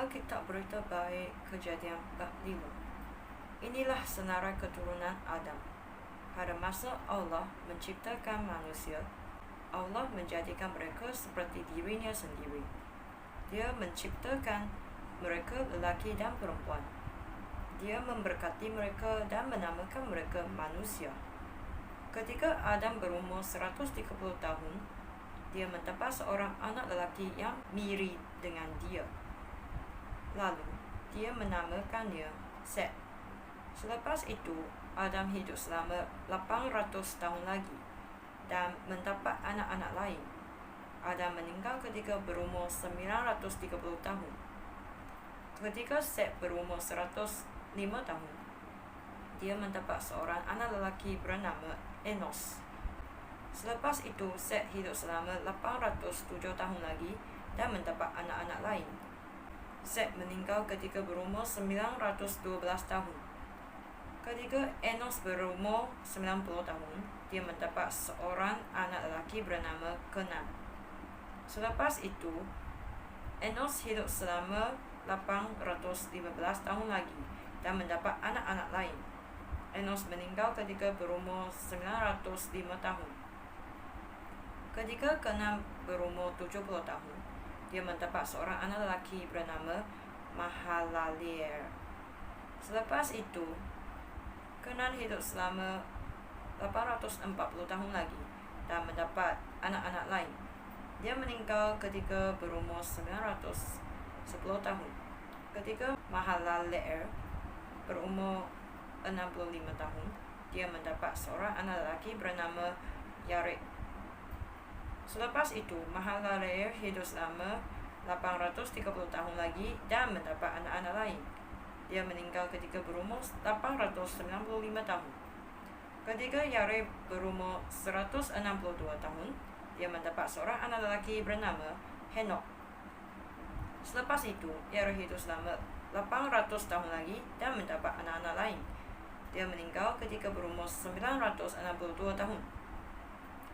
Alkitab Berita Baik Kejadian bab 5. Inilah senarai keturunan Adam. Pada masa Allah menciptakan manusia, Allah menjadikan mereka seperti dirinya sendiri. Dia menciptakan mereka lelaki dan perempuan. Dia memberkati mereka dan menamakan mereka manusia. Ketika Adam berumur 130 tahun, dia mendapat seorang anak lelaki yang mirip dengan dia. Lalu, dia menamakannya Set. Selepas itu, Adam hidup selama 800 tahun lagi dan mendapat anak-anak lain. Adam meninggal ketika berumur 930 tahun. Ketika Set berumur 105 tahun, dia mendapat seorang anak lelaki bernama Enos. Selepas itu, Set hidup selama 807 tahun lagi dan mendapat anak-anak lain. Set meninggal ketika berumur 912 tahun. Ketika Enos berumur 90 tahun, dia mendapat seorang anak lelaki bernama Kenan. Selepas itu, Enos hidup selama 815 tahun lagi dan mendapat anak-anak lain. Enos meninggal ketika berumur 905 tahun. Ketika Kenan berumur 70 tahun, dia mendapat seorang anak lelaki bernama Mahalaleel. Selepas itu, Kenan hidup selama 840 tahun lagi dan mendapat anak-anak lain. Dia meninggal ketika berumur 910 tahun. Ketika Mahalaleel berumur 65 tahun, dia mendapat seorang anak lelaki bernama Yared. Selepas itu, Mahalaleel hidup selama 830 tahun lagi dan mendapat anak-anak lain. Dia meninggal ketika berumur 895 tahun. Ketika Yared berumur 162 tahun, dia mendapat seorang anak lelaki bernama Henok. Selepas itu, Yared hidup selama 800 tahun lagi dan mendapat anak-anak lain. Dia meninggal ketika berumur 962 tahun.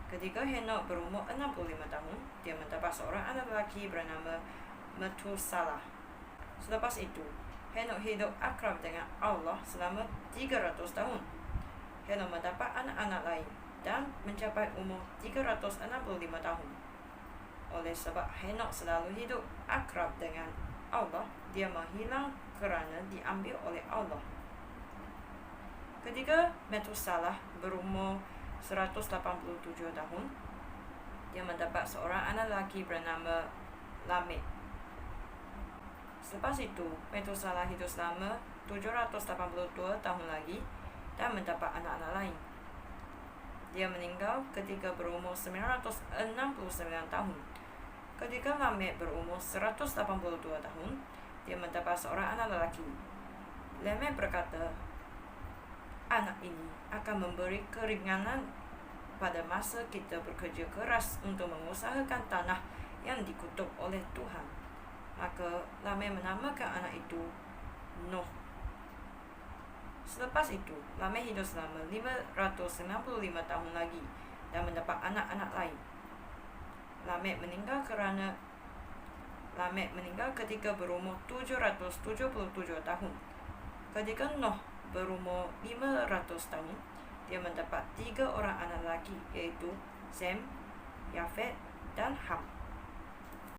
Ketika Henok berumur 65 tahun, dia mendapat seorang anak lelaki bernama Methuselah. Selepas itu, Henok hidup akrab dengan Allah selama 300 tahun. Henok mendapat anak-anak lain dan mencapai umur 365 tahun. Oleh sebab Henok selalu hidup akrab dengan Allah, dia menghilang kerana diambil oleh Allah. Ketika Methuselah berumur 187 tahun, dia mendapat seorang anak lelaki bernama Lamek. Selepas itu, Methuselah hidup selama 782 tahun lagi dan mendapat anak-anak lain. Dia meninggal ketika berumur 969 tahun. Ketika Lamek berumur 182 tahun, dia mendapat seorang anak lelaki. Lamek berkata, "Anak ini akan memberi keringanan pada masa kita bekerja keras untuk mengusahakan tanah yang dikutuk oleh Tuhan." Maka Lamek menamakan anak itu Noh. Selepas itu, Lamek hidup selama 595 tahun lagi dan mendapat anak-anak lain. Lamek meninggal ketika berumur 777 tahun. Ketika Noh berumur 500 tahun, dia mendapat 3 orang anak lelaki, iaitu Sem, Yafet, dan Ham.